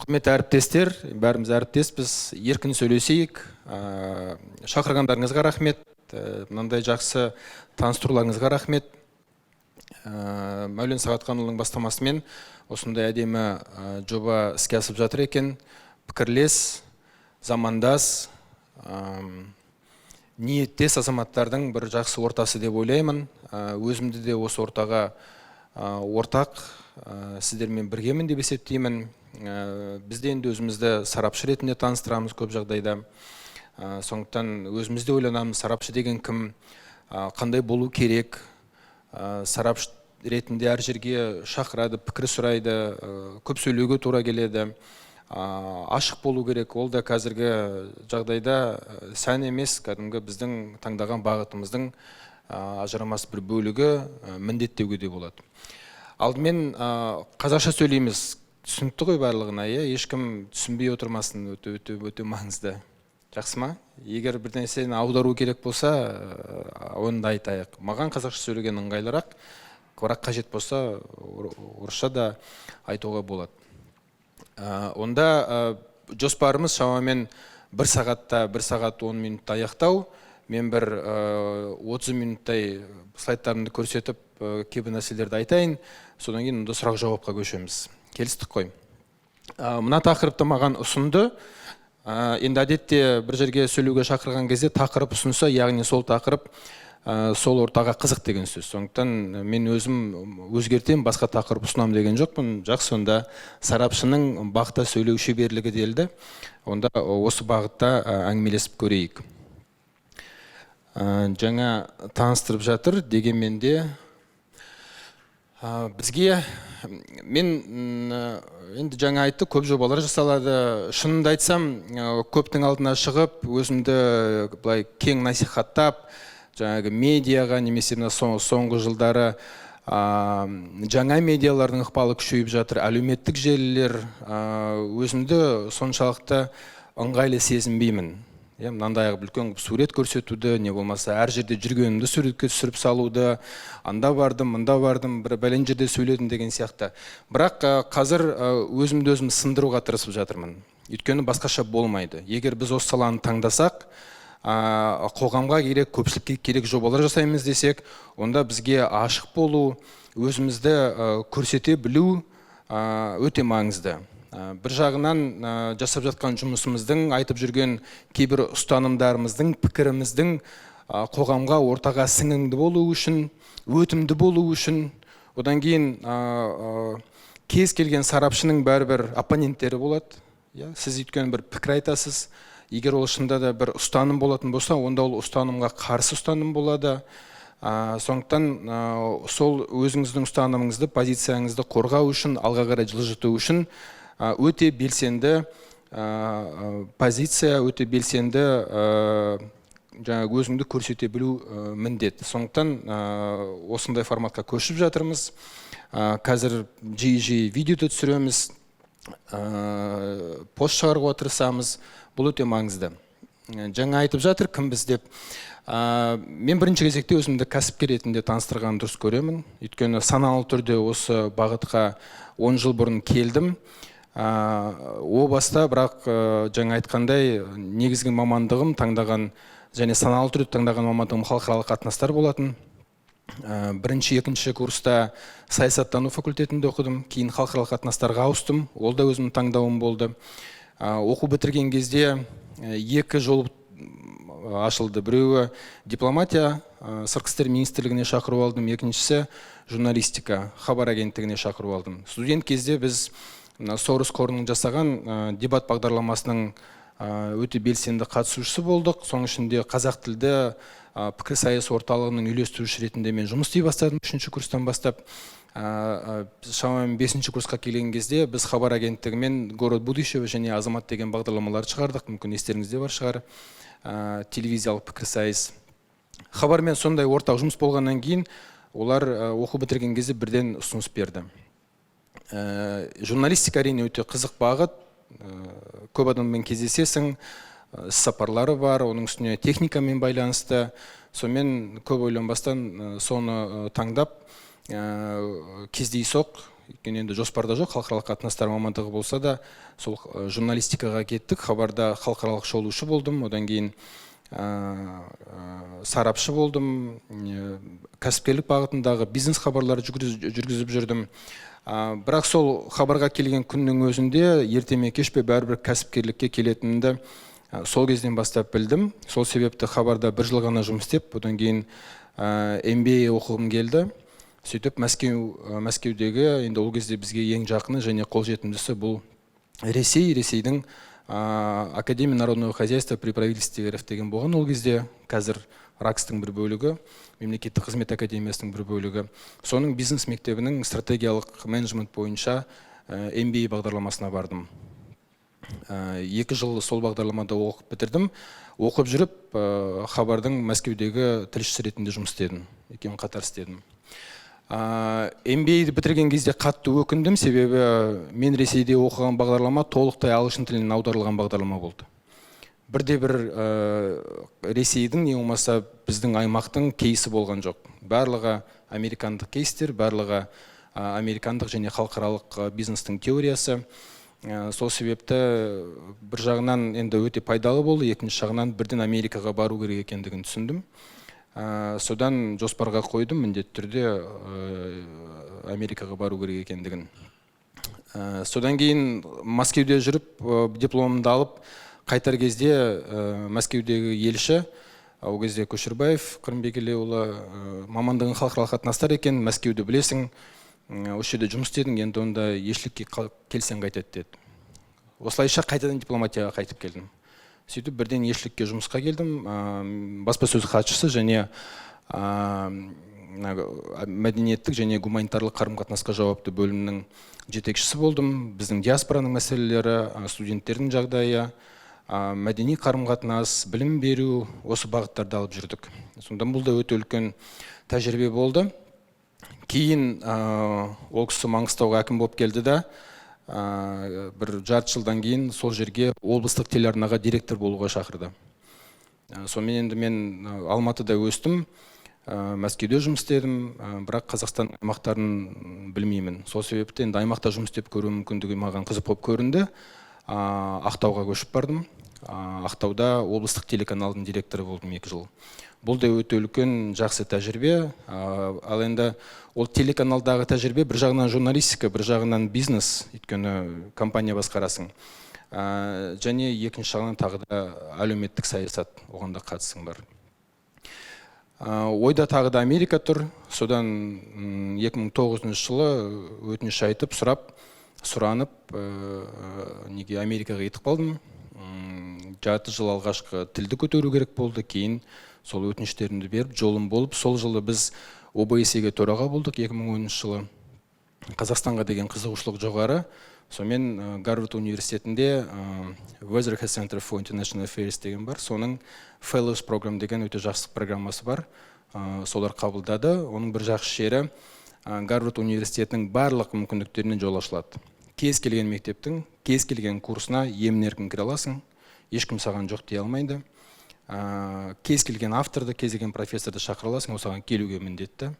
Құрметті әріптестер, бәріміз әріптеспіз, еркін сөйлесейік. Шақырғандарыңызға рахмет, мынандай жақсы таныстыруларыңызға рахмет. Мәулен Сағатханұлының бастамасымен осындай әдемі жоба іске асып жатыр екен. Пікірлес, замандас, ниеттес азаматтардың бір жақсы ортасы деп ойлаймын. Өзімді де осы ортаға ортақ, сіздермен біргемін деп есептеймін. Бізде енді өзімізді сарапшы ретінде таныстырамыз көп жағдайда. Сондықтан өзімізде ойланамыз, сарапшы деген кім, қандай болу керек. Сарапшы ретінде әр жерге шақырады, пікір сұрайды, көп сөйлеуге тура келеді. Ашық болу керек, ол да қазіргі жағдайда сән емес, кәдімгі біздің таңдаған бағытымыздың ажырамас бір бөлігі, міндеттеуге де болады. Алдымен қазақша сөйлейміз, түсінікті ғой барлығына, ешкім түсінбей отырмасын, өте маңызды. Жақсы ма? Егер бір нәрсені аудару керек болса, оны да айтайық. Маған қазақша сөйлеген ыңғайлырақ, бірақ қажет болса, орысша да айтуға болады. Онда жоспарымыз шамамен 1 сағат 10 минутта аяқтау. Мен бір 30 минуттай слайдтарымды көрсетіп, кейбір нәрселерді айтайын. Содан кейін сұрақ жауапқа көшеміз. Келістік қой. Мына тақырыпты маған ұсынды. Енді әдетте бір жерге сөйлеуге шақырған кезде тақырып ұсынса, яғни сол тақырып сол ортаға қызық деген сөз. Сондықтан мен өзім өзгертем, басқа тақырып ұсынам деген жоқпын. Жақсы, онда сарапшының бақта сөйлеу шеберлігі делді. Онда осы бағытта әңгімелесіп көрейік. Жаңа таныстырып жатыр дегенмен де бізге, мен енді жаңа айтты, көп жобалар жасалады. Шынымды айтсам, көптің алдына шығып, өзімді былай кең насихаттап, жаңағы медиаға, немесе соңғы жылдары жаңа медиалардың ықпалы күшейіп жатыр, әлеуметтік желілер, өзімді соншалықты ыңғайлы сезінбеймін. Мынандай үлкен сурет көрсетуді, не болмаса әр жерде жүргенімді суретке түсіріп салуды, анда бардым, мында бардым, бір бәлен жерде сөйледім деген сияқты. Бірақ қазір өзімді өзім сындыруға тырысып жатырмын. Өйткені басқаша болмайды. Егер біз осы саланы таңдасақ, қоғамға керек, көпшілікке керек жобалар жасаймыз десек, онда бізге ашық болу, өзімізді көрсете білу өте маңызды. Бір жағынан жасап жатқан жұмысымыздың, айтып жүрген кейбір ұстанымдарымыздың, пікіріміздің қоғамға ортаға сіңімді болу үшін, өтімді болу үшін, одан кейін кез келген сарапшының бәрібір оппоненттері болады. Сіз өйткені бір пікір айтасыз, егер ол шында да бір ұстаным болатын болса, онда ол ұстанымға қарсы ұстаным болады. Сондықтан сол өзіңіздің ұстанымыңызды, позицияңызды қорғау үшін, алға қарай жылжыту үшін өте белсенді позиция, өте белсенді өзіңді көрсете білу міндет. Сондықтан осындай форматқа көшіп жатырмыз. Қазір жиі видеоды түсіреміз, пост шығаруға тырысамыз. Бұл өте маңызды. Жаңа айтып жатыр, кім біз деп. Мен бірінші кезекте өзімді кәсіпкер ретінде таныстырған дұрыс көремін. Өйткені саналы түрде осы бағытқа 10 жыл бұрын келдім. О баста, бірақ жаңа айтқандай, негізгі мамандығым таңдаған, және саналы түрде таңдаған мамандығым халықаралық қатынастар болатын. Бірінші, екінші курста саясаттану факультетінде оқыдым, кейін халықаралық қатынастарға ауыстым, ол да өзімнің таңдауым болды. Оқу бітірген кезде 2 жол ашылды. Біреуі дипломатия, сыртқы істер министрлігіне шақыру алдым, екіншісі журналистика, хабар агенттігіне шақыру алдым. Студент кезде біз Сорос қорының жасаған дебат бағдарламасының өте белсенді қатысушысы болдық. Соның ішінде қазақ тілді пікірсайыс орталығының үйлестіруші ретінде мен жұмыс істей бастадым 3-ші курстан бастап. Шамамен 5-ші курсқа келген кезде біз хабар агенттігімен город будущего және азамат деген бағдарламаларды шығардық. Мүмкін естеріңізде бар шығар, телевизиялық пікірсайыс. Хабармен сондай ортақ жұмыс болғаннан кейін олар оқу бітірген кезде бірден ұсыныс берді. Журналистика әрине өте қызық бағыт, көп адаммен кездесесің, сапарлары бар, оның үстіне техникамен байланысты. Сонымен көп ойланбастан соны таңдап, кездейсоқ өйткені енді жоспарда жоқ, халықаралық қатынастар мамандығы болса да, сол журналистикаға кеттік. Хабарда халықаралық шолушы болдым, одан кейін сарапшы болдым, кәсіпкерлік бағытындағы бизнес хабарлар жүргізіп жүрдім. Бірақ сол хабарға келген күннің өзінде ерте ме кеш пе бәрібір кәсіпкерлікке келетінімді сол кезден бастап білдім. Сол себепті хабарда 1 жыл ғана жұмыс істеп, одан кейін MBA оқығым келді. Сөйтіп Мәскеудегі, енді ол кезде бізге ең жақыны және қолжетімдісі бұл Ресейдің Академия народного хозяйства при правительстве РФ деген болған. Ол кезде қазір РАКСтың бір бөлігі, мемлекеттік қызмет академиясының бір бөлігі. Соның бизнес мектебінің стратегиялық менеджмент бойынша MBA бағдарламасына бардым. 2 жыл сол бағдарламада оқып бітірдім. Оқып жүріп, хабардың Мәскеудегі тілшісі ретінде жұмыс істедім. Екеуін қатар істедім. MBA-ді бітірген кезде қатты өкіндім, себебі мен Ресейде оқыған бағдарлама толықтай ағылшын тілінен аударылған бағдарлама болды. Бірде-бір Ресейдің, не болмаса біздің аймақтың кейсі болған жоқ. Барлығы американдық кейстер, барлығы американдық және халықаралық бизнестің теориясы. Сол себепті бір жағынан енді өте пайдалы болды, екінші жағынан бірден Америкаға бару керек екендігін түсіндім. Содан жоспарға қойдым, міндетті түрде Америкаға бару керек екендігін. Содан кейін Мәскеуде жүріп, дипломымды алып, қайтар кезде Мәскеудегі елші, ол кезде Көшербаев Қырымбекұлы, мамандығың халықаралық қатынастар екен, Мәскеуді білесің, осы жерде жұмыс істедің, енді онда елшілікке келсең қайтады деді. Осылайша қайтадан дипломатияға қайтып келдім. Сөйтіп бірден елшілікке жұмысқа келдім. Баспасөз хатшысы және мәдениеттік және гуманитарлық қарым-қатынасқа жауапты бөлімнің жетекшісі болдым. Біздің диаспораның мәселелері, студенттердің жағдайы, мәдени қарым-қатынас, білім беру, осы бағыттарды алып жүрдік. Сонда бұл да өте үлкен тәжірибе болды. Кейін ол кісі Маңғыстауға әкім болып келді да, бір жарты жылдан кейін сол жерге облыстық телеарнаға директор болуға шақырды. Сонымен енді мен Алматыда өстім, Мәскеуде жұмыс істедім, бірақ Қазақстан аймақтарын білмеймін. Сол себепті енді аймақта жұмыс істеп көру мүмкіндігі маған қызық болып көрінді. Ақтауға көшіп бардым. Ақтауда облыстық телеканалдың директоры болдым 2 жыл. Бұл да өте үлкен жақсы тәжірибе. Ал енді ол телеканалдағы тәжірибе бір жағынан журналистика, бір жағынан бизнес, өйткені компания басқарасың. Және екінші жағынан тағы да әлеуметтік саясат, оған да қатысың бар. Ойда тағы да Америка тұр. Содан 2009 жылы өтініш айтып, сұранып, неге Америкаға кетіп қалдым. Жарты жыл алғашқы тілді көтеру керек болды, кейін сол өтініштерімді беріп, жолым болып, сол жылы біз ОБСЕ-ге төраға болдық 2010 жылы. Қазақстанға деген қызығушылық жоғары. Сонымен Гарвард университетінде Weatherhead Center for International Affairs деген бар. Соның Fellows Program деген өте жақсы программасы бар. Солар қабылдады. Оның бір жақсы жері Гарвард университетінің барлық мүмкіндіктерінен жол ашылады. Кез келген мектептің, кез келген курсына емін-еркін кіре аласың. Ешкім саған жоқ дей алмайды. Кез келген авторды, кез келген профессорды шақыра аласың, осыған келуге міндетті.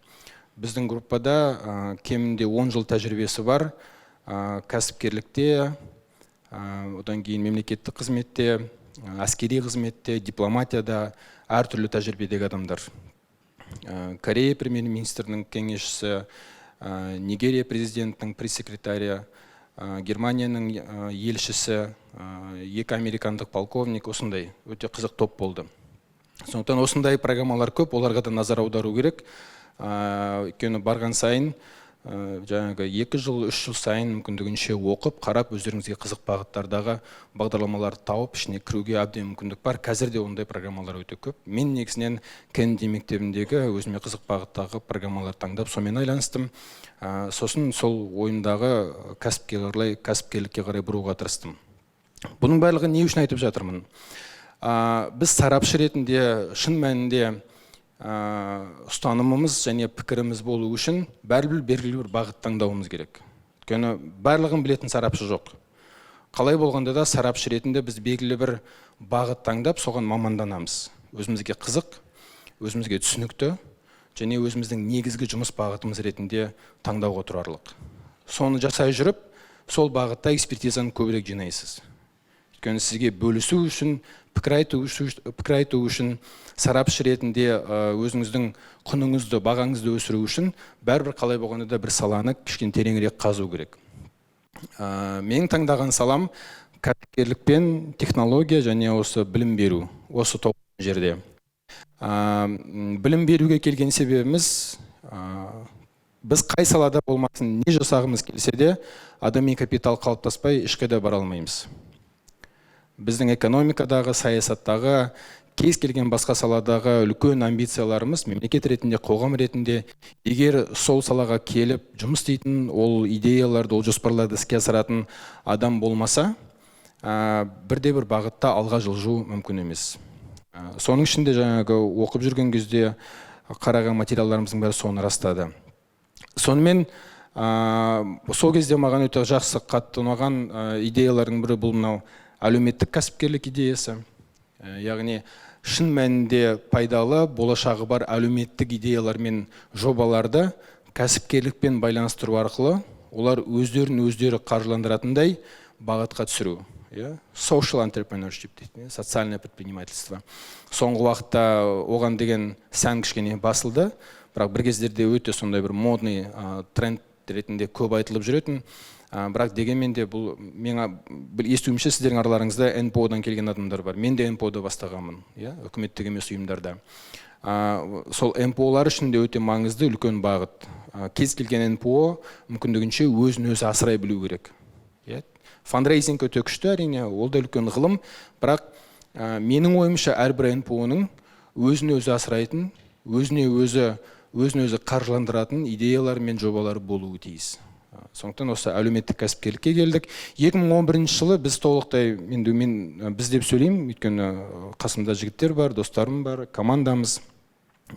Біздің группада кемінде 10 жыл тәжірибесі бар. Кәсіпкерлікте, одан кейін мемлекеттік қызметте, әскери қызметте, дипломатияда әртүрлі тәжірибедегі адамдар. Корея премьер-министрінің кеңесшісі, Нигерия президентінің пресс-секретария, Германияның елшісі, 2 американдық полковник, осындай өте қызық топ болды. Сондықтан осындай программалар көп, оларға да назар аудару керек. Өйткені барған сайын, жаңағы 2 жыл, 3 жыл сайын мүмкіндігінше оқып, қарап, өздеріңізге қызық бағыттардағы бағдарламаларды тауып, ішіне кіруге әбден мүмкіндік бар. Қазірде ондай программалар өте көп. Мен негізінен Кеннеди мектебіндегі өзіме қызық бағыттағы программалар таңдап, сонымен айланыстым. Сосын сол ойымдағы кәсіпкерлікке қарай бұруға тырыстым. Бұның барлығы не үшін айтып жатырмын? Біз сарапшы ретінде шын мәнінде ұстанымымыз және пікіріміз болу үшін белгілі бір бағыт таңдауымыз керек. Өйткені барлығын білетін сарапшы жоқ. Қалай болғанда да сарапшы ретінде біз белгілі бір бағыт таңдап, соған маманданамыз. Өзімізге қызық, өзімізге түсінікті және өзіміздің негізгі жұмыс бағытымыз ретінде таңдауға тұрарлық. соны жасай жүріп, сол бағытта экспертизаны көбірек жинайсыз. Өйткені сізге бөлісу үшін, пікір айту үшін, сарапшы ретінде өзіңіздің құныңызды, бағаңызды өсіру үшін бәрібір қалай болғанда да бір саланы кішкене тереңірек қазу керек. Менің таңдаған салам кәсіпкерлік пен технология және осы білім беру, осы топ жерде. Білім беруге келген себебіміз, біз қай салада болмасын, не жасағымыз келсе де, адами капитал қалыптаспай ешқайда бара алмаймыз. Біздің экономикадағы, саясаттағы, кез келген басқа саладағы үлкен амбицияларымыз, мемлекет ретінде, қоғам ретінде, егер сол салаға келіп, жұмыс істейтін, ол идеяларды, ол жоспарларды іске асыратын адам болмаса, бірде-бір бағытта алға жылжу мүмкін емес. Соның ішінде жаңағы оқып жүрген кезде қараған материалдарымыздың бәрі соны растады. Сонымен, сол кезде маған өте жақсы қатты ұнаған идеялардың бірі бұл мынау әлеуметтік кәсіпкерлік идеясы. Яғни, шын мәнінде пайдалы, болашағы бар әлеуметтік идеялар мен жобаларды кәсіпкерлікпен байланыстыру арқылы, олар өздері қаржыландыратындай бағытқа түсіру. Social entrepreneurship дейді, социальное предпринимательство. Соңғы уақытта оған деген сән кішкене басылды, бірақ бір кездерде өте сондай бір модный тренд ретінде көп айтылып жүретін. Бірақ дегенмен де бұл естуімше сіздердің араларыңызда НПО-дан келген адамдар бар. Мен де НПО-да бастағанмын, үкіметтік емес ұйымдарда. Сол НПО-лар үшін де өте маңызды үлкен бағыт. Кез келген НПО мүмкіндігінше өзін-өзі асырай білу керек. Фандрейзинг өте күшті, әрине, ол да үлкен ғылым, бірақ менің ойымша әрбір НПО-ның өзін-өзі асырайтын, өзін-өзі қаржыландыратын идеялар мен жобалар болуы тиіс. Сондықтан осы әлеуметтік кәсіпкерлікке келдік. 2011 жылы біз толықтай, біз деп сөйлеймін, өйткені қасымда жігіттер бар, достарым бар, командамыз,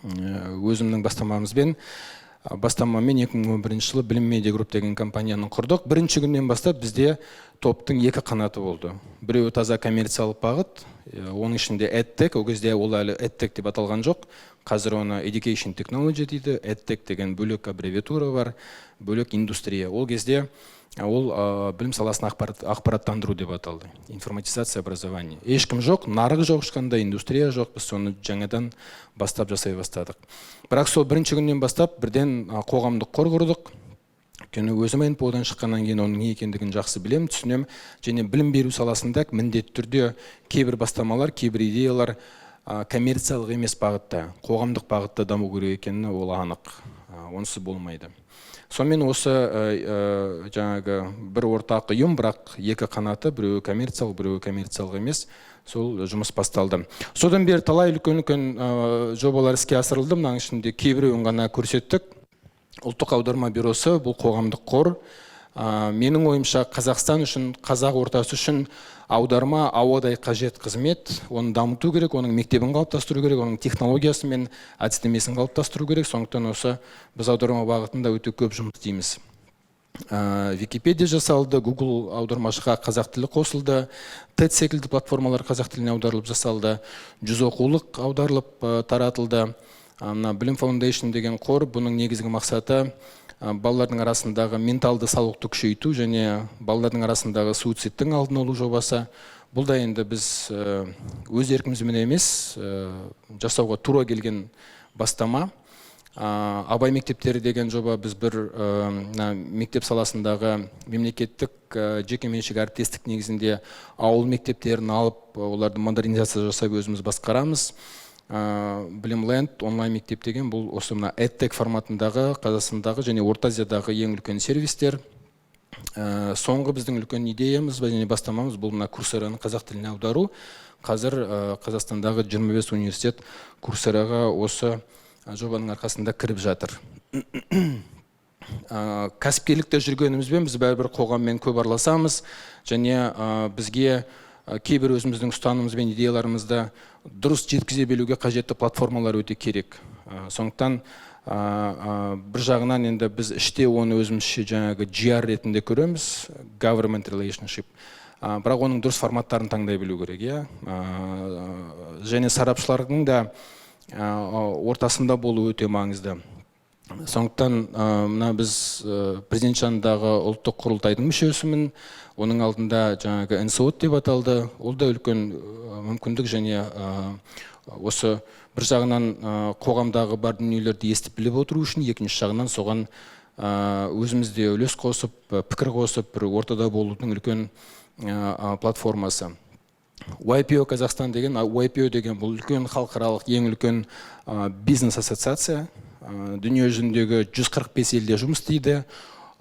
өзімнің бастамаммен 2011 жылы Білім Медиа Груп деген компанияны құрдық. Бірінші күннен бастап бізде топтың екі қанаты болды. Біреуі таза коммерциялық бағыт, оның ішінде EdTech, ол кезде ол әлі EdTech деп аталған жоқ. Қазір оны Education Technology дейді, EdTech деген бөлек аббревиатура бар, бөлек индустрия. Ол кезде ол білім саласын ақпараттандыру деп аталды. Информатизация образования. Ешкім жоқ, нарық жоқ, ешқандай индустрия жоқ, біз соны жаңадан бастап жасай бастадық. Бірақ сол бірінші күннен бастап бірден қоғамдық қор құрдық. Өйткені өзім НПО-дан шыққаннан кейін оның не екендігін жақсы білем, түсінем. Және білім беру саласында міндетті түрде кейбір бастамалар, кейбір идеялар коммерциялық емес бағытта, қоғамдық бағытта даму керек екені ол анық. Онсыз болмайды. Сонымен осы жаңағы бір ортақ ұйым, бірақ екі қанаты, біреуі коммерциялық емес, сол жұмыс басталды. Содан бері талай үлкен жобалар іске асырылды, мынаның ішінде кейбіреуін ғана көрсеттік. Ұлттық аударма бюросы бұл қоғамдық қор. Менің ойымша Қазақстан үшін, қазақ ортасы үшін аударма ауадай қажет қызмет, оны дамыту керек, оның мектебін қалыптастыру керек, оның технологиясы мен әдістемесін қалыптастыру керек. Сондықтан осы біз аударма бағытында өте көп жұмыс істейміз. Википедия жасалды, Google аудармашыға қазақ тілі қосылды, TED секілді платформалар қазақ тіліне аударылып жасалды, 100 оқулық аударылып таратылды. Білім Foundation деген қор, бұның негізгі мақсаты балалардың арасындағы менталды саулықты күшейту және балалардың арасындағы суицидтің алдын алу жобасы. Бұл да енді біз өз еркімізбен емес, жасауға тура келген бастама. Абай мектептері деген жоба біз бір мектеп саласындағы мемлекеттік жекеменшік әріптестік негізінде ауыл мектептерін алып, оларды модернизация жасап өзіміз басқарамыз. Білімленд онлайн мектеп деген бұл осы EdTech форматындағы Қазақстандағы және Орта Азиядағы ең үлкен сервистер. Соңғы біздің үлкен идеямыз және бастамамыз бұл Курсераны қазақ тіліне аудару. Қазір Қазақстандағы 25 университет Курсераға осы жобаның арқасында кіріп жатыр. Кәсіпкерлікте жүргенімізбен біз бәрібір қоғаммен көп араласамыз және бізге кейбір өзіміздің ұстанымыз бен идеяларымызды дұрыс жеткізе білуге қажетті платформалар өте керек. Сондықтан бір жағынан енді біз іште оны өзімізше жаңағы GR ретінде көреміз, Government Relationship. Бірақ оның дұрыс форматтарын таңдай білу керек. Және сарапшылардың да ортасында болу өте маңызды. Сондықтан мына біз президент жанындағы ұлттық құрылтайдың мүшесімін. Оның алдында жаңағы НСО деп аталды. Ол да үлкен мүмкіндік және осы бір жағынан қоғамдағы бар дүниелерді естіп біліп отыру үшін, екінші жағынан соған өзімізде үлес қосып, пікір қосып, бір ортада болудың үлкен платформасы. YPO Қазақстан деген, YPO деген бұл үлкен халықаралық ең үлкен бизнес ассоциация. Дүние жүзіндегі 145 елде жұмыс істейді,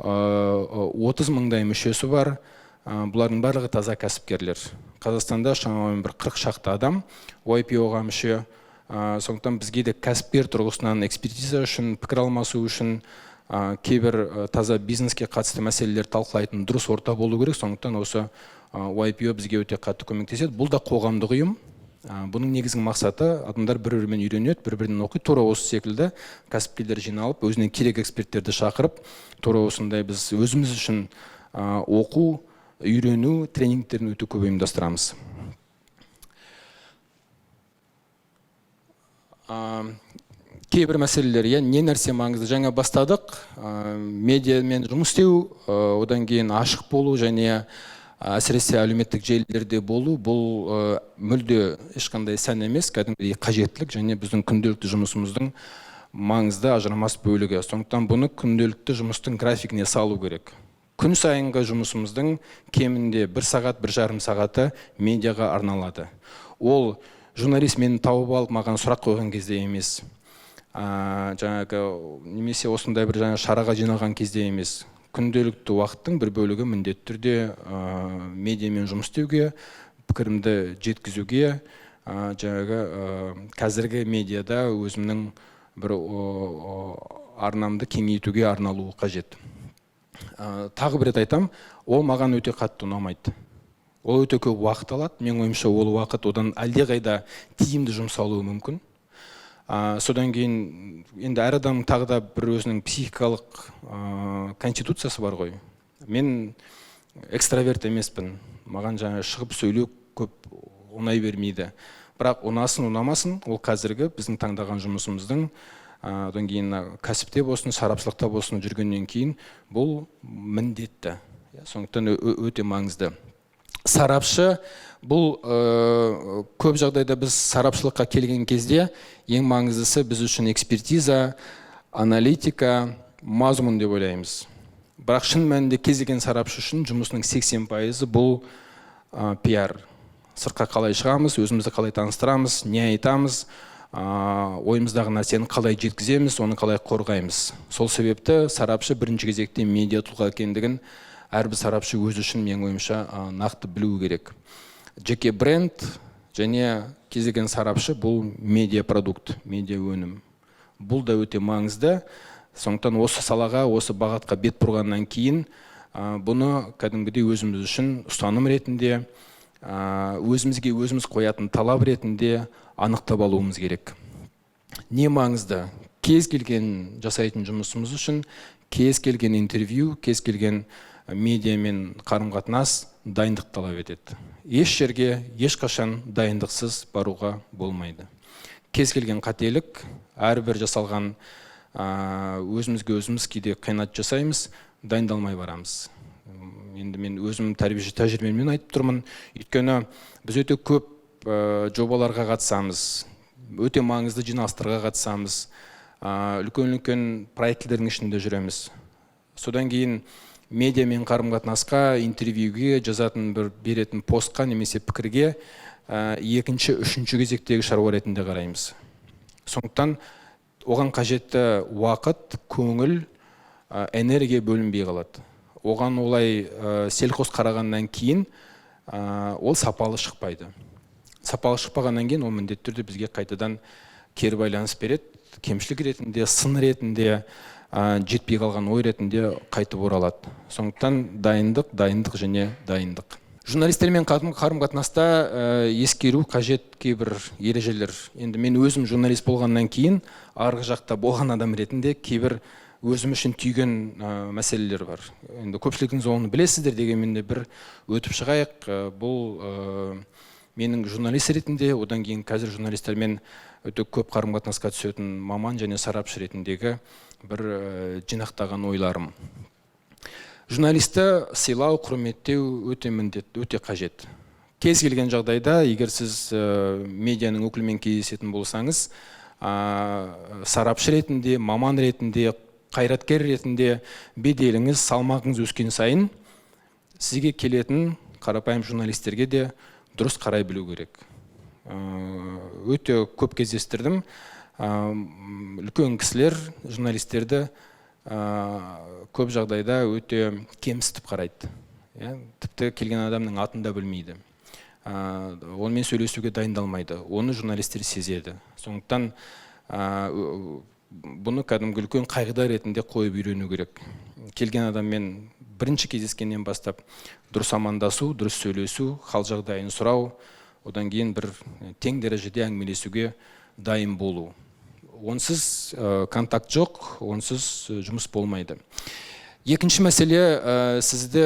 30 мыңдай мүшесі бар. Бұлардың барлығы таза кәсіпкерлер. Қазақстанда шамамен бір 40 шақты адам YPO-ға мүше. Сондықтан бізге де кәсіпкер тұрғысынан экспертиза үшін, пікір алмасу үшін кейбір таза бизнеске қатысты мәселелер талқылайтын дұрыс орта болу керек. Сондықтан осы YPO бізге өте қатты көмектеседі. Бұл да қоғамдық ұйым. Бұның негізгі мақсаты адамдар бір-бірімен үйренеді, бір-бірінен оқиды. Тура осы секілді кәсіпкерлер жиналып, өзіне керек эксперттерді шақырып, тура осындай біз өзіміз үшін оқу, үйрену, тренингтерін өте көп ұйымдастырамыз. Кейбір мәселелер, не нәрсе маңызды? Жаңа бастадық, медиамен жұмыс істеу, одан кейін ашық болу және әсіресе әлеуметтік желілерде болу, бұл мүлде ешқандай сән емес, кәдімгідей қажеттілік және біздің күнделікті жұмысымыздың маңызды ажырамас бөлігі. Сондықтан бұны күнделікті жұмыстың графигіне салу керек. Күн сайынғы жұмысымыздың кемінде 1 сағат, 1,5 сағаты медиаға арналады. Ол журналист мені тауып алып маған сұрақ қойған кезде емес, жаңағы немесе осындай бір жаңа шараға жинаған кезде емес. Күнделікті уақыттың бір бөлігі міндетті түрде медиамен жұмыс істеуге, пікірімді жеткізуге, жаңағы қазіргі медиада өзімнің бір арнамды кеңейтуге арналуы қажет. Тағы бір рет айтам, ол маған өте қатты ұнамайды. Ол өте көп уақыт алады. Мен ойымша ол уақыт одан әлдеқайда тиімді жұмсалуы мүмкін. Содан кейін енді әр адам тағы да бір өзінің психикалық конституциясы бар ғой. Мен экстраверт емеспін. Маған жаңа шығып сөйлеу көп ұнай бермейді. Бірақ ұнасын, ұнамасын, ол қазіргі біздің таңдаған жұмысымыздың, одан кейін кәсіпте болсын, сарапшылықта болсын жүргеннен кейін бұл міндетті. Сондықтан өте маңызды. Сарапшы, бұл көп жағдайда біз сарапшылыққа келген кезде ең маңыздысы біз үшін экспертиза, аналитика, мазмұн деп ойлаймыз. Бірақ шын мәнінде кез келген сарапшы үшін жұмысының 80% бұл пиар. Сыртқа қалай шығамыз, өзімізді қалай таныстырамыз, не айтамыз, ойымыздағы нәрсені қалай жеткіземіз, оны қалай қорғаймыз. Сол себепті сарапшы бірінші кезекте медиа тұлға екендігін әрбір сарапшы өзі үшін менің ойымша нақты білуі керек. Жеке бренд және кез келген сарапшы бұл медиа продукт, медиа өнім. Бұл да өте маңызды. Сондықтан осы салаға, осы бағытқа бет бұрғаннан кейін бұны кәдімгідей өзіміз үшін ұстаным ретінде, өзімізге өзіміз қоятын талап ретінде анықтап алуымыз керек. Не маңызды? Кез келген жасайтын жұмысымыз үшін кез келген интервью, кез келген медиамен қарым-қатынас дайындық талап етеді. Еш жерге, ешқашан дайындықсыз баруға болмайды. Кез келген қателік, әрбір жасалған өзімізге өзіміз кейде қиянат жасаймыз, дайындалмай барамыз. Енді мен өзім тәжірибеммен айтып тұрмын. Өйткені біз өте көп жобаларға қатысамыз, өте маңызды жиналыстарға қатысамыз, үлкен-үлкен проектлердің ішінде жүреміз. Содан кейін медиамен қарым-қатынасқа, интервьюге, жазатын бір беретін постқа немесе пікірге екінші, үшінші кезектегі шаруа ретінде қараймыз. Сондықтан оған қажетті уақыт, көңіл, энергия бөлінбей қалады. Оған олай селқос қарағаннан кейін ол сапалы шықпайды. Сапалы шықпағаннан кейін ол міндетті түрде бізге қайтадан кері байланыс береді. Кемшілік ретінде, сын ретінде, жетпей қалған ой ретінде қайтып оралады. Сондықтан дайындық және дайындық. Журналистермен қарым-қатынаста ескеру қажет кейбір ережелер. Енді мен өзім журналист болғаннан кейін, арғы жақта болған адам ретінде кейбір өзім үшін түйген мәселелер бар. Енді көпшіліктің оны білесіздер дегенмен де бір өтіп шығайық. Бұл менің журналист ретінде, одан кейін қазір журналистермен өте көп қарым-қатынасқа түсетін маман және сарапшы ретіндегі бір жинақтаған ойларым. Журналисті сыйлау, құрметтеу өте міндет, өте қажет. Кез келген жағдайда, егер сіз медианың өкілімен кездесетін болсаңыз, сарапшы ретінде, маман ретінде, қайраткер ретінде беделіңіз, салмағыңыз өскен сайын, сізге келетін қарапайым журналистерге де дұрыс қарай білу керек. Өте көп кездестірдім. Үлкен кісілер журналистерді көп жағдайда өте кемсітіп қарайды. Тіпті келген адамның атын да білмейді. Онымен сөйлесуге дайындалмайды. Оны журналистер сезеді. Сондықтан бұны кәдімгі үлкен қағида ретінде қойып үйрену керек. Келген адаммен бірінші кездескеннен бастап дұрыс амандасу, дұрыс сөйлесу, хал жағдайын сұрау, одан кейін бір тең дәрежеде әңгімелесуге дайын болу. Онсыз контакт жоқ, онсыз жұмыс болмайды. Екінші мәселе, сізді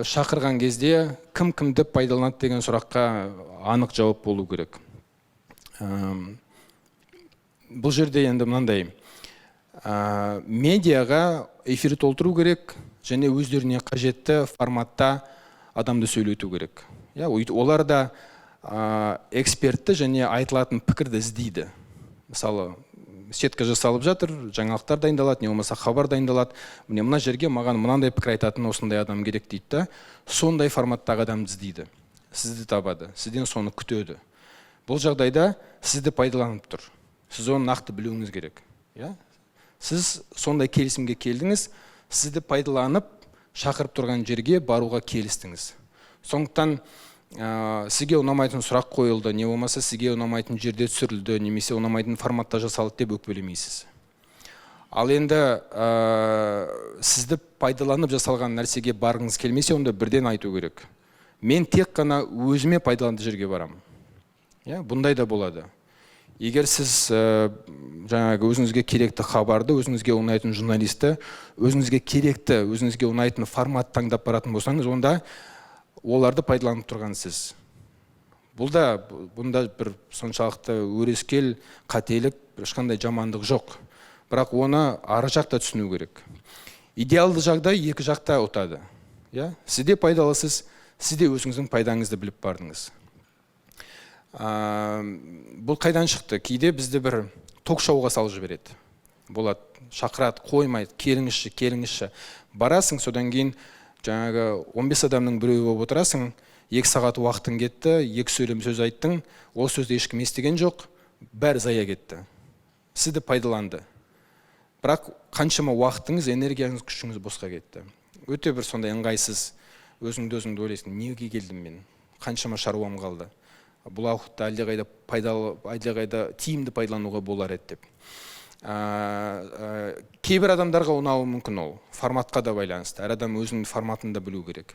шақырған кезде кім кімді пайдаланады деген сұраққа анық жауап болу керек. Бұл жерде енді мынандай, медиаға эфир толтыру керек және өздеріне қажетті форматта адамды сөйлету керек. Олар да экспертті және айтылатын пікірді іздейді. Мысалы, сетка жасалып жатыр, жаңалықтар дайындалады, не болмаса хабар дайындалады. Мына жерге маған мынандай пікір айтатын осындай адам керек дейді. Сондай форматтағы адамды іздейді. Сізді табады, сізден соны күтеді. Бұл жағдайда сізді пайдаланып тұр. Сіз оны нақты білуіңіз керек. Сіз сондай келісімге келдіңіз, сізді пайдаланып, шақырып тұрған жерге баруға келістіңіз. Сондықтан сізге ұнамайтын сұрақ қойылды, не болмаса сізге ұнамайтын жерде түсірілді, немесе ұнамайтын форматта жасалды деп өкпелемейсіз. Ал енді сізді пайдаланып жасалған нәрсеге барғыңыз келмесе, онда бірден айту керек. Мен тек қана өзіме пайдаланды жерге барам. Бұндай да болады. Егер сіз жаңағы өзіңізге керекті хабарды, өзіңізге ұнайтын журналисті, өзіңізге керекті, өзіңізге ұнайтын формат таңдап баратын болсаңыз, онда оларды пайдаланып тұрған сіз. Бұнда бір соншалықты өрескел, қателік, ешқандай жамандық жоқ. Бірақ оны ары жақта түсіну керек. Идеалды жағдай екі жақта ұтады. Сізде пайдалысыз, сізде өзіңіздің пайдаңызды біліп бардыңыз. Бұл қайдан шықты? Кейде бізді бір ток-шоуға салып жібереді. Болады, шақырады, қоймайды, келіңізші. Барасың, содан кейін жаңағы 15 адамның біреуі болып отырасың, 2 сағат уақытың кетті, 2 сөйлем сөз айттың, ол сөзді ешкім естіген жоқ, бәрі зая кетті. Сізді пайдаланды. Бірақ қаншама уақытыңыз, энергияңыз, күшіңіз босқа кетті. Өте бір сондай ыңғайсыз, өзіңді ойлайсың, неге келдім мен? Қаншама шаруам қалды. Бұл уақытта әлдеқайда тиімді пайдалануға болар еді деп. Кейбір адамдарға ұнауы мүмкін ол, форматқа да байланысты. Әр адам өзінің форматын да білу керек.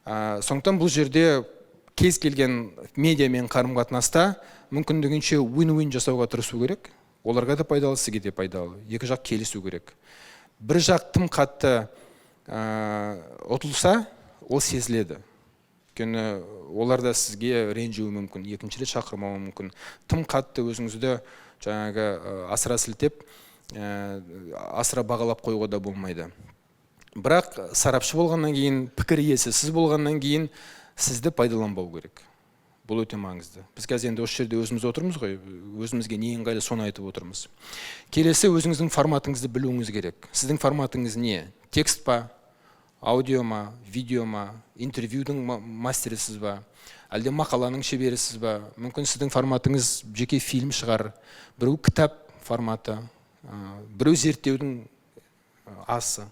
Сондықтан бұл жерде кез келген медиамен қарым-қатынаста мүмкіндігінше win-win жасауға тырысу керек. Оларға да пайдалы, сізге де пайдалы. Екі жақ келісу керек. Бір жақ тым қатты ұтылса, ол сезіледі. Өйткені олар да сізге ренжуі мүмкін, екінші рет шақырмауы мүмкін. Тым қатты өзіңізді жаңағы асыра сілтеп, асыра бағалап қоюға да болмайды. Бірақ сарапшы болғаннан кейін, пікір иесі сіз болғаннан кейін, сізді пайдаланбау керек. Бұл өте маңызды. Біз қазір енді осы жерде өзіміз отырмыз ғой, өзімізге не ыңғайлы соны айтып отырмыз. Келесі өзіңіздің форматыңызды білуіңіз керек. Сіздің форматыңыз не? Текст па? Аудио ма, видео ма, интервьюдің мастерісіз ба, әлде мақаланың шеберісіз ба, мүмкін сіздің форматыңыз жеке фильм шығар, біреу кітап форматы, біреу зерттеудің асы.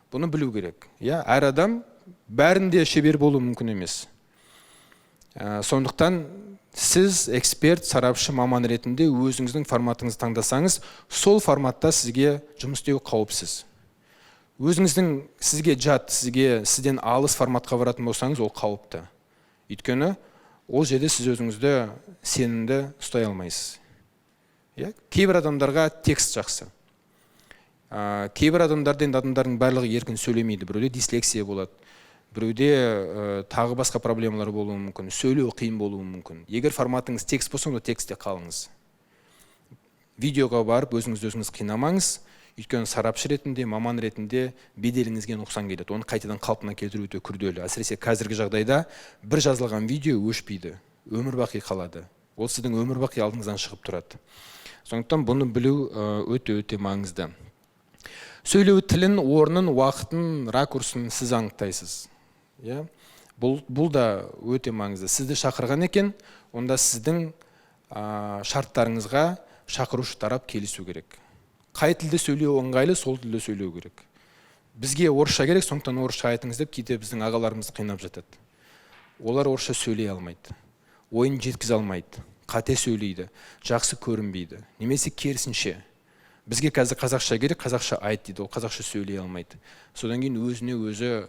Бұны білу керек. Әр адам бәрінде шебер болу мүмкін емес. Сондықтан сіз эксперт, сарапшы, маман ретінде өзіңіздің форматыңызды таңдасаңыз, сол форматта сізге жұмыс істеу қауіпсіз. Өзіңіздің сізге жат, сізден алыс форматқа баратын болсаңыз, ол қауіпті. Өйткені ол жерде сіз өзіңізді сенімді ұстай алмайсыз. Кейбір адамдарға текст жақсы. Кейбір адамдардың барлығы еркін сөйлемейді. Біреуде дислексия болады. біреуде тағы басқа проблемалар болуы мүмкін, сөйлеу қиын болуы мүмкін. Егер форматыңыз текст болса, онда текстте қалыңыз. Видеоға барып өзіңіз қинамаңыз, өйткені сарапшы ретінде, маман ретінде беделіңізге нұқсан келеді. Оны қайтадан қалпына келтіру өте күрделі. Әсіресе қазіргі жағдайда бір жазылған видео өшпейді, өмір бақи қалады. Ол сіздің өмір бақи алдыңыздан шығып тұрады. Сондықтан бұны білу өте маңызды. Сөйлеу тілін, орнын, уақытын, ракурсын сіз анықтайсыз. Бұл да өте маңызды. Сізді шақырған екен, онда сіздің шарттарыңызға шақырушы тарап келісу керек. Қай тілде сөйлеу ыңғайлы, сол тілде сөйлеу керек. Бізге орысша керек, сондықтан орысша айтыңыз деп кейде біздің ағаларымыз қинап жатады. Олар орысша сөйлей алмайды, ойын жеткізе алмайды, қате сөйлейді, жақсы көрінбейді. Немесе керісінше. Бізге қазір қазақша керек, қазақша айт дейді, ол қазақша сөйлей алмайды. Содан кейін өзіне өзі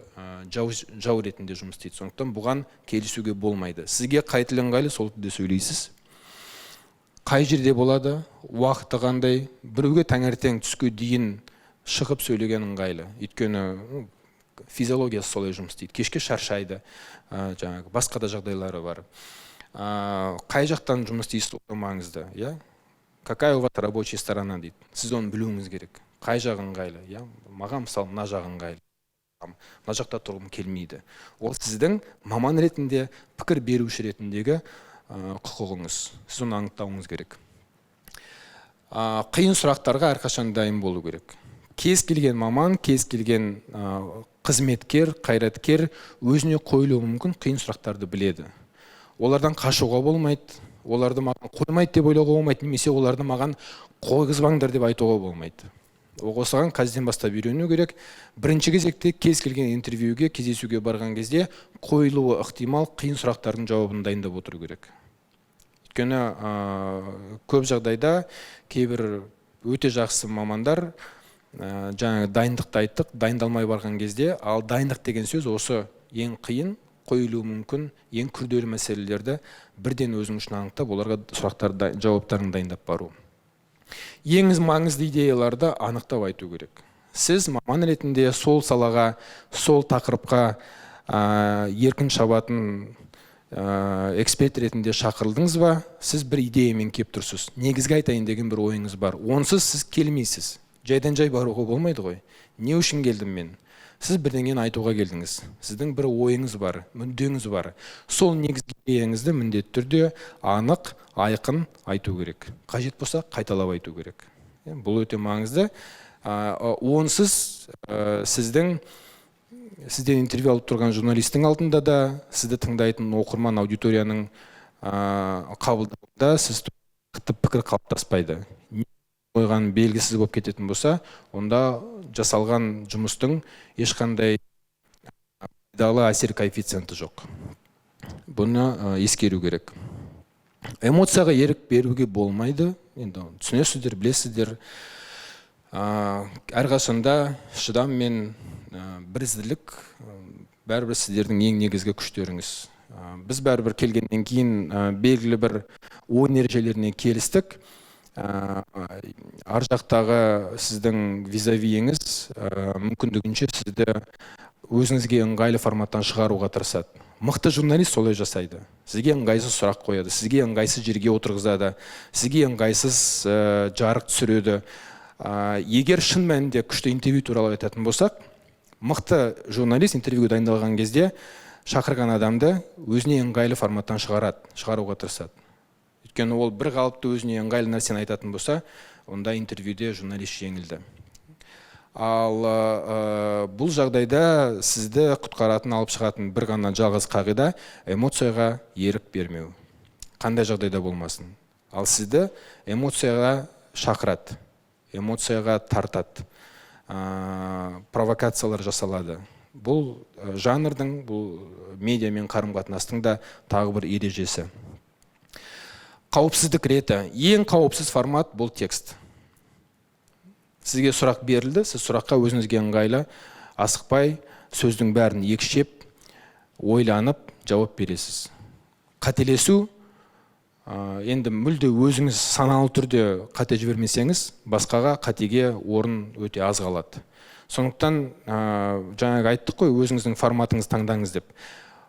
жау ретінде жұмыс істейді. Сондықтан бұған келісуге болмайды. Сізге қай тіл ыңғайлы, сол тілде сөйлейсіз. Қай жерде болады, уақыты қандай, біреуге таңертең түске дейін шығып сөйлеген ыңғайлы. Өйткені физиологиясы солай жұмыс істейді. Кешке шаршайды, басқа да жағдайлары бар. Қай жақтан жұмыс істейсіз, ол маңызды. Какая у вас рабочая сторона дейді. Сіз оны білуіңіз керек. Қай жағы ыңғайлы. Маған мысалы мына жағы ыңғайлы. Мына жақта тұрғым келмейді. Ол сіздің маман ретінде, пікір беруші ретіндегі құқығыңыз. Сіз оны анықтауыңыз керек. Қиын сұрақтарға әрқашан дайын болу керек. Кез келген маман, кез келген қызметкер, қайраткер өзіне қойылуы мүмкін қиын сұрақтарды біледі. Олардан қашуға болмайды, оларды маған қоймайды деп ойлауға болмайды, немесе оларды маған қойғызбаңдар деп айтуға болмайды. Осыған қазірден бастап үйрену керек. Бірінші кезекте кез келген интервьюге, кездесуге барған кезде қойылуы ықтимал қиын сұрақтардың жауабын дайындап отыру керек. Өйткені көп жағдайда кейбір өте жақсы мамандар жаңағы дайындықты айттық, дайындалмай барған кезде, ал дайындық деген сөз осы ең қиын, қойылуы мүмкін, ең күрделі мәселелерді бірден өзің үшін анықтап, оларға сұрақтар жауаптарын дайындап бару. Ең маңызды идеяларды анықтап айту керек. Сіз маман ретінде сол салаға, сол тақырыпқа еркін шабатын эксперт ретінде шақырылдыңыз ба, сіз бір идеямен кеп тұрсыз. Негізгі айтайын деген бір ойыңыз бар. Онсыз сіз келмейсіз. Жайдан жай баруға болмайды ғой. Не үшін келдім мен? Сіз бірдеңені айтуға келдіңіз. Сіздің бір ойыңыз бар, мүддеңіз бар. Сол негізгі идеяңызды міндетті түрде анық, айқын айту керек. Қажет болса қайталап айту керек. Бұл өте маңызды. Онсыз сізден интервью алып тұрған журналистің алдында да, сізді тыңдайтын оқырман аудиторияның қабылдауында сіз пікір қалыптаспайды. Қойған белгісіз болып кететін болса, онда жасалған жұмыстың ешқандай пайдалы әсер коэффициенті жоқ. Бұны ескеру керек. Эмоцияға ерік беруге болмайды. Енді түсінесіздер, білесіздер. Әрқашанда шыдам мен бірізділік бәрібір сіздердің ең негізгі күштеріңіз. Біз бәрібір келгеннен кейін белгілі бір ой ережелеріне келістік. Ар жақтағы сіздің визавиіңіз мүмкіндігінше сізді өзіңізге ыңғайлы форматтан шығаруға тырысады. Мықты журналист солай жасайды. Сізге ыңғайсыз сұрақ қояды, сізге ыңғайсыз жерге отырғызады, сізге ыңғайсыз жарық түсіреді. Егер шын мәнінде күшті интервью туралы айтатын болсақ, мықты журналист интервьюге дайындалған кезде шақырған адамды өзіне ыңғайлы форматтан шығаруға тырысады. Өйткені ол бір қалыпты өзіне ыңғайлы нәрсені айтатын болса, онда интервьюде журналист жеңілді. Ал бұл жағдайда сізді құтқаратын, алып шығатын бір ғана жалғыз қағида эмоцияға ерік бермеу. Қандай жағдайда болмасын. Ал сізді эмоцияға шақырады, эмоцияға тартады, провокациялар жасалады. Бұл жанрдың, бұл медиа мен қарым-қатынастың да тағы бір ережесі. Қауіпсіздік реті. Ең қауіпсіз формат бұл текст. Сізге сұрақ берілді, сіз сұраққа өзіңізге ыңғайлы, асықпай, сөздің бәрін екшеп, ойланып, жауап бересіз. Қателесу, енді мүлде өзіңіз саналы түрде қате жібермесеңіз, басқаға қатеге орын өте аз қалады. Сондықтан жаңағы айттық қой, өзіңіздің форматыңызды таңдаңыз деп.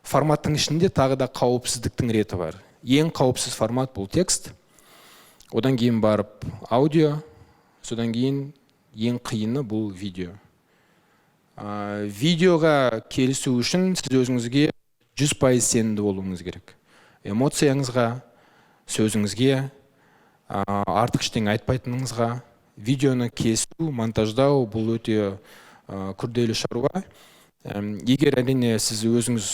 Форматтың ішінде тағы да қауіпсіздіктің реті бар. Ең қауіпсіз формат бұл текст, одан кейін барып аудио, содан кейін ең қиыны бұл видео. Видеоға келісу үшін сіз өзіңізге 100% сенімді болуыңыз керек. Эмоцияңызға, сөзіңізге, артық ештеңе айтпайтыныңызға. Видеоны кесу, монтаждау бұл өте күрделі шаруа. Егер әрине сіз өзіңіз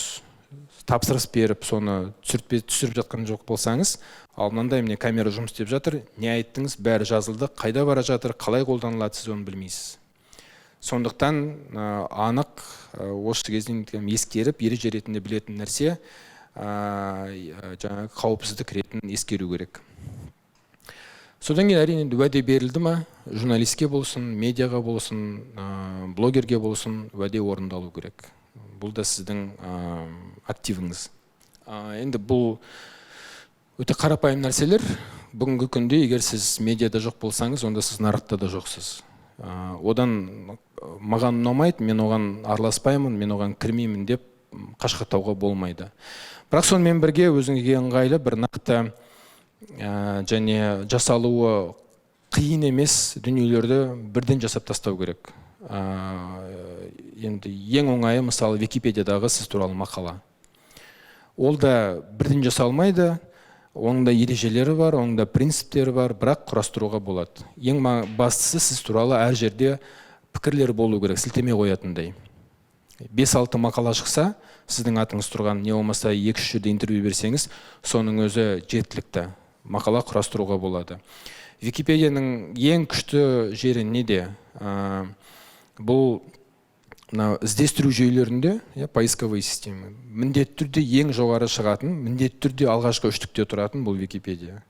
тапсырыс беріп, соны түсіріп жатқан жоқ болсаңыз, ал мынандай міне камера жұмыс істеп жатыр, не айттыңыз, бәрі жазылды, қайда бара жатыр, қалай қолданылады, сіз оны білмейсіз. Сондықтан анық осы кезден ескеріп, ереже ретінде білетін нәрсе жаңағы қауіпсіздік ретін ескеру керек. Содан кейін әрине уәде берілді ма, журналистке болсын, медиаға болсын, блогерге болсын, уәде орындалу керек. Бұл да сіздің активіңіз. Енді бұл өте қарапайым нәрселер. Бүгінгі күнде егер сіз медиада жоқ болсаңыз, онда сіз нарықта да жоқсыз. Одан маған ұнамайды, мен оған араласпаймын, мен оған кірмеймін деп қашқақтауға болмайды. Бірақ сонымен бірге өзіңізге ыңғайлы бір нақты және жасалуы қиын емес дүниелерді бірден жасап тастау керек. Енді ең оңайы мысалы Википедиядағы сіз туралы мақала. Ол да бірден жасалмайды, оның да ережелері бар, оның да принциптері бар, бірақ құрастыруға болады. Ең бастысы сіз туралы әр жерде пікірлер болу керек, сілтеме қоятындай. 5-6 мақала шықса, сіздің атыңыз тұрған, не болмаса 2-3 жерде интервью берсеңіз, соның өзі жеткілікті. Мақала құрастыруға болады. Википедияның ең күшті жері неде? Бұл іздестіру жүйелерінде, поисковый система, міндетті түрде ең жоғары шығатын, міндетті түрде алғашқы үштікте тұратын бұл Википедия.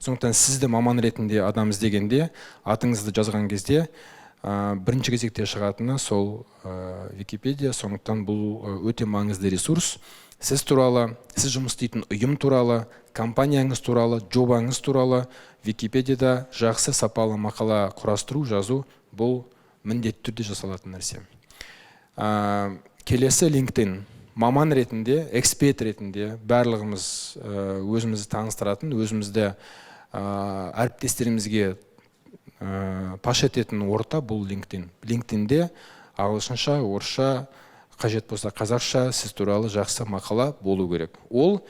Сондықтан сізді маман ретінде адам іздегенде, атыңызды жазған кезде бірінші кезекте шығатыны сол Википедия. Сондықтан бұл өте маңызды ресурс. Сіз туралы, сіз жұмыс істейтін ұйым туралы, компанияңыз туралы, жобаңыз туралы Википедияда жақсы сапалы мақала құрастыру, жазу бұл міндетті түрде жасалатын нәрсе. Келесі LinkedIn. Маман ретінде, эксперт ретінде барлығымыз өзімізді таныстыратын, өзімізді әріптестерімізге паш ететін орта бұл LinkedIn. LinkedInде ағылшынша, орысша, қажет болса қазақша сіз туралы жақсы мақала болу керек. Ол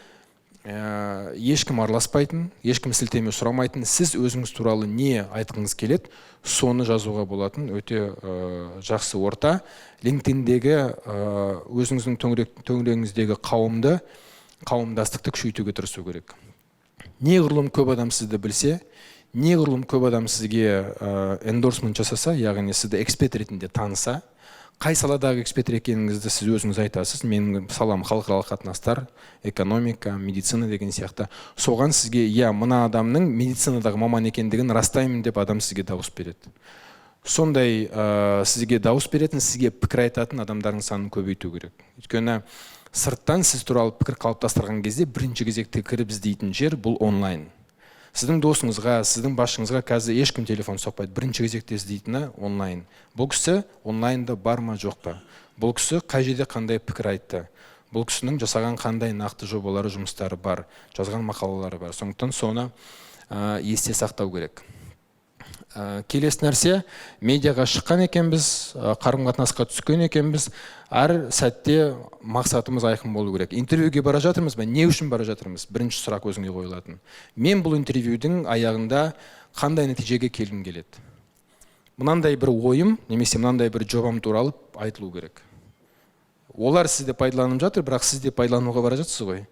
ешкім араласпайтын, ешкім сілтеме сұрамайтын, сіз өзіңіз туралы не айтқыңыз келеді, соны жазуға болатын өте жақсы орта. LinkedIn'дегі өзіңіздің төңірегіңіздегі қауымдастықты күшейтуге тырысу керек. Неғұрлым көп адам сізді білсе, неғұрлым көп адам сізге эндорсмент жасаса, яғни сізді эксперт ретінде таныса, қай саладағы эксперт екеніңізді сіз өзіңіз айтасыз. Менің салам халықаралық қатынастар, экономика, медицина деген сияқты. Соған сізге, мына адамның медицинадағы маман екендігін растаймын деп адам сізге дауыс береді. Сондай сізге дауыс беретін, сізге пікір айтатын адамдардың санын көбейту керек. Өйткені сырттан сіз туралы пікір қалыптастырған кезде бірінші кезекте кіріп іздейтін жер бұл онлайн. Сіздің досыңызға, сіздің басшыңызға қазір ешкім телефон соқпайды. Бірінші кезекте іздейтіні онлайн. Бұл кісі онлайнда бар ма, жоқ па? Бұл кісі қай жерде қандай пікір айтты? Бұл кісінің жасаған қандай нақты жобалары, жұмыстары бар, жазған мақалалары бар. Сондықтан соны есте сақтау керек. Келесі нәрсе, медиаға шыққан екенбіз, қарым-қатынасқа түскен екенбіз, әр сәтте мақсатымыз айқын болу керек. Интервьюге бара жатырмыз ба, не үшін бара жатырмыз? Бірінші сұрақ өзіңе қойылатын. Мен бұл интервьюдің аяғында қандай нәтижеге келгім келеді? Мынандай бір ойым, немесе мынандай бір жобам туралы айтылу керек. Олар сізді пайдаланып жатыр, бірақ сіз де пайдалануға бара жатсыз ғой.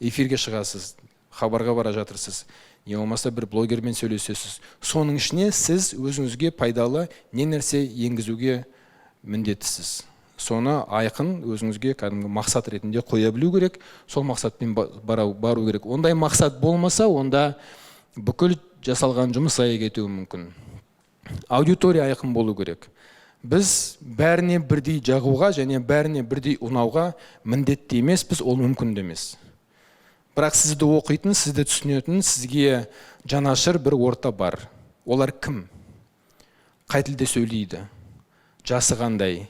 Эфирге шығасыз, хабарға бара жатырсыз. Не болмаса бір блогермен сөйлесесіз. Соның ішіне сіз өзіңізге пайдалы не нәрсе енгізуге міндеттісіз. Соны айқын өзіңізге кәдімгі мақсат ретінде қоя білу керек. Сол мақсатпен бару керек. Ондай мақсат болмаса, онда бүкіл жасалған жұмыс зая кетуі мүмкін. Аудитория айқын болу керек. Біз бәріне бірдей жағуға және бәріне бірдей ұнауға міндетті емеспіз, ол мүмкін емес. Бірақ сізді оқитын, сізді түсінетін, сізге жанашыр бір орта бар. Олар кім? Қай тілде сөйлейді? жасы қандай,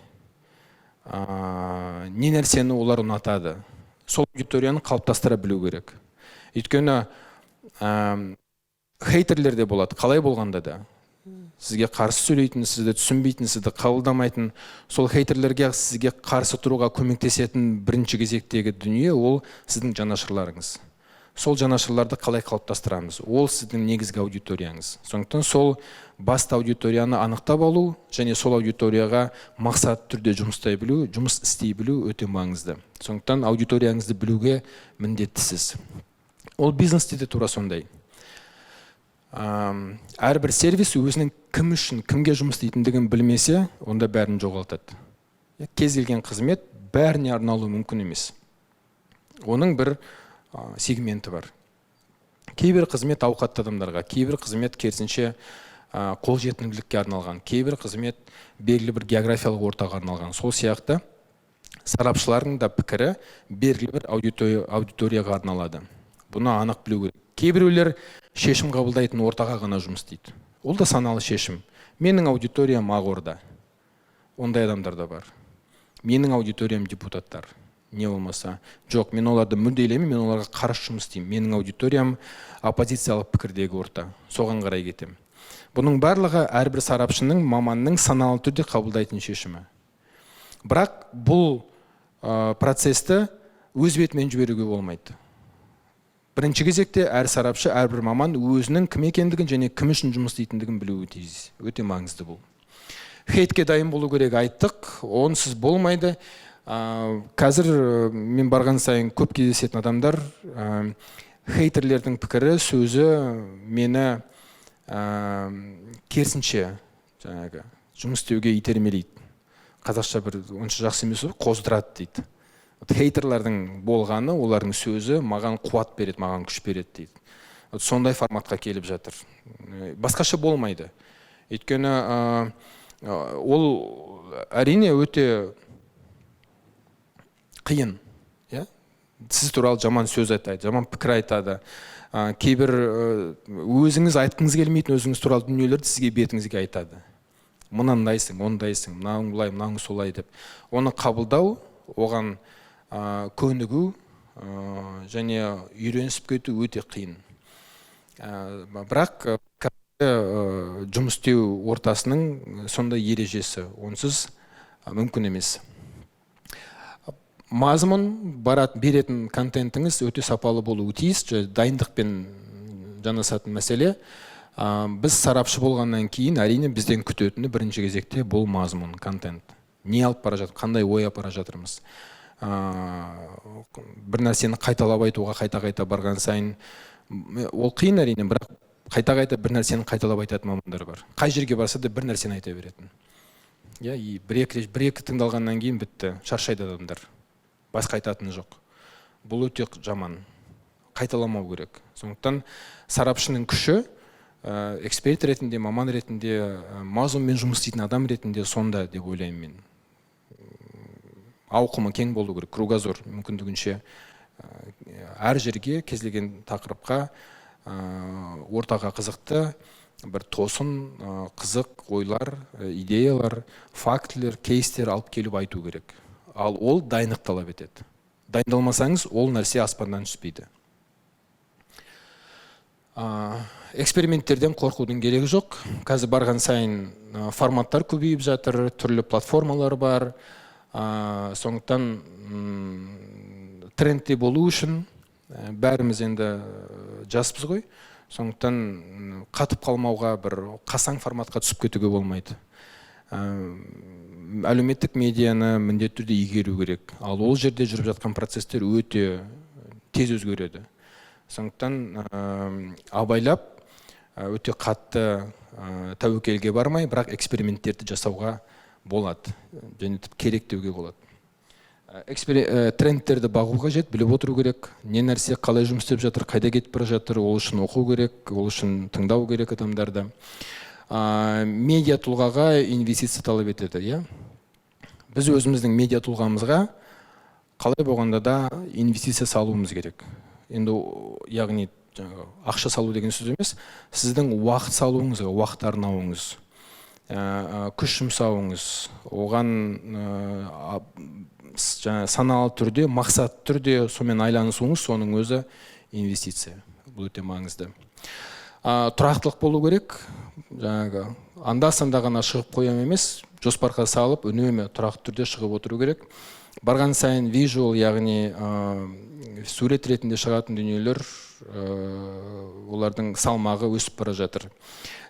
не нәрсені олар ұнатады, сол аудиторияны қалыптастыра білу керек. Өйткені хейтерлер де болады, қалай болғанда да. Сізге қарсы сөйлейтін, сізді түсінбейтін, сізді қабылдамайтын, сол хейтерлерге сізге қарсы тұруға көмектесетін бірінші кезектегі дүние ол сіздің жанашырларыңыз. Сол жанашырларды қалай қалыптастырамыз? Ол сіздің негізгі аудиторияңыз. Сондықтан сол басты аудиторияны анықтап алу және сол аудиторияға мақсат түрде жұмыстай білу, жұмыс істей білу өте маңызды. Сондықтан аудиторияңызды білуге міндеттісіз. Ол бизнесте де тура сондай. Әрбір сервис өзінің кім үшін, кімге жұмыс істейтіндігін білмесе, онда бәрін жоғалтады. Кез келген қызмет бәріне арналуы мүмкін емес. Оның бір сегменті бар. Кейбір қызмет ауқатты адамдарға, кейбір қызмет керісінше қолжетімділікке арналған, кейбір қызмет белгілі бір географиялық ортаға арналған. Сол сияқты сарапшылардың да пікірі белгілі бір аудиторияға арналады. Бұны анық білу керек. Кейбіреулер шешім қабылдайтын ортаға ғана жұмыс істейді. Ол да саналы шешім. Менің аудиториям Ақорда. Ондай адамдар да бар. Менің аудиториям депутаттар. Не болмаса, жоқ, мен оларды мүдделемін, мен оларға қарсы жұмыс істеймін. Менің аудиториям оппозициялық пікірдегі орта. Соған қарай кетем. Бұның барлығы әрбір сарапшының, маманның саналы түрде қабылдайтын шешімі. Бірақ бұл процесті өз бетімен жіберуге болмайды. Бірінші кезекте әр сарапшы, әрбір маман өзінің кім екендігін және кім үшін жұмыс істейтіндігін білуі тиіс. Өте маңызды бұл. Хейтке дайын болу керек айттық, онсыз болмайды. Қазір мен барған сайын көп кездесетін адамдар хейтерлердің пікірі, сөзі мені керісінше жұмыс істеуге итермелейді. Қазақша бір онша жақсы емес, қоздырады дейді. Хейтерлердің болғаны, олардың сөзі маған қуат береді, маған күш береді дейді. Сондай форматқа келіп жатыр. Басқаша болмайды. Өйткені ол әрине өте қиын. Сіз туралы жаман сөз айтады, жаман пікір айтады. Кейбір өзіңіз айтқыңыз келмейтін өзіңіз туралы дүниелерді сізге бетіңізге айтады. Мынандайсың, ондайсың, мынауың бұлай, мынауың солай деп. Оны қабылдау, оған көнігу және үйренісіп кету өте қиын. Бірақ жұмыс істеу ортасының сондай ережесі, онсыз мүмкін емес. Мазмұн беретін контентіңіз өте сапалы болуы тиіс, дайындықпен жанасатын мәселе. Біз сарапшы болғаннан кейін әрине бізден күтетіні бірінші кезекте бұл мазмұн, контент. Не алып бара жатыр, қандай ой бара жатырмыз. Бір нәрсені қайталап айтуға қайта-қайта барған сайын ол қиын әрине, бірақ қайта-қайта бір нәрсені қайталап айтатын мамандар бар. Қай жерге барса да бір нәрсені айта беретін. Бір-екі тыңдалғаннан кейін бітті, шаршайды адамдар. Басқа айтатыны жоқ. Бұл өте жаман. Қайталамау керек. Сондықтан сарапшының күші эксперт ретінде, маман ретінде, мазмұнмен жұмыс істейтін адам ретінде сонда деп ойлаймын мен. Ауқымы кең болу керек, кругозор мүмкіндігінше әр жерге кезлеген тақырыпқа ортаға қызықты бір тосын қызық ойлар, идеялар, фактілер, кейстер алып келіп айту керек. Ал ол дайындық талап етеді. Дайындалмасаңыз, ол нәрсе аспаннан түспейді. Эксперименттерден қорқудың керегі жоқ. Қазір барған сайын форматтар көбейіп жатыр, түрлі платформалар бар. Сондықтан трендте болу үшін бәріміз енді жаспыз ғой. Сондықтан қатып қалмауға бір қасаң форматқа түсіп кетуге болмайды. Әлеуметтік медианы міндетті түрде игеру керек. Ал ол жерде жүріп жатқан процестер өте тез өзгереді. Сондықтан абайлап, өте қатты тәуекелге бармай, бірақ эксперименттерді жасауға болады. Және керек деуге болады. Трендтерді бағу қажет, біліп отыру керек. Не нәрсе қалай жұмыс істеп жатыр, қайда кетіп бара жатыр, ол үшін оқу керек, ол үшін тыңдау керек адамдарды. Медиа тұлғаға инвестиция талап етеді. Біз өзіміздің медиа тұлғамызға қалай болғанда да инвестиция салуымыз керек. Енді яғни ақша салу деген сөз емес, сіздің уақыт салуыңызға, уақыт арнауыңыз. күш жұмсауыңыз, оған саналы түрде, мақсат түрде сонымен айланысуыңыз, соның өзі инвестиция. Бұл өте маңызды. Тұрақтылық болу керек. Жаңағы анда-санда ғана шығып қоям емес, жоспарға салып, үнемі тұрақты түрде шығып отыру керек. Барған сайын визуал, яғни сурет ретінде шығатын дүниелер, олардың салмағы өсіп бара жатыр.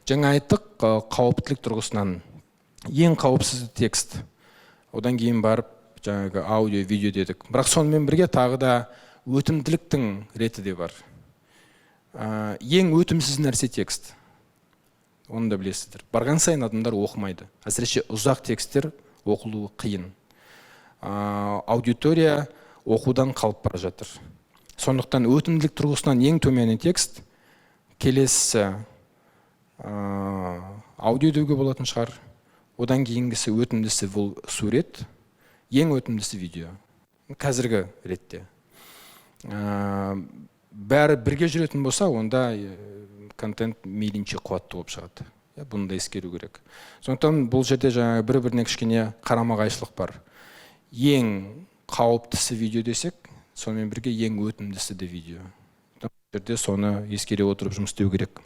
Жаңа айттық, қауіптілік тұрғысынан ең қауіпсіз текст. Одан кейін барып, жаңағы аудио, видео дедік. Бірақ сонымен бірге тағы да өтімділіктің реті де бар. Ең өтімсіз нәрсе текст. Оны да білесіздер. Барған сайын адамдар оқымайды. Әсіресе ұзақ тексттер оқылуы қиын. Аудитория оқудан қалып бара жатыр. Сондықтан өтімділік тұрғысынан ең төмені текст, келесі аудио деуге болатын шығар. Одан кейінгісі өтімдісі бұл сурет, ең өтімдісі видео. Қазіргі ретте. Бәрі бірге жүретін болса, онда контент мейлінше қуатты болып шығады. Бұны да ескеру керек. Сондықтан бұл жерде бір-біріне кішкене қарама-қайшылық бар. Ең қауіптісі видео десек, сонымен бірге ең өтімдісі де видео. Бұл жерде соны ескере отырып жұмыс істеу керек.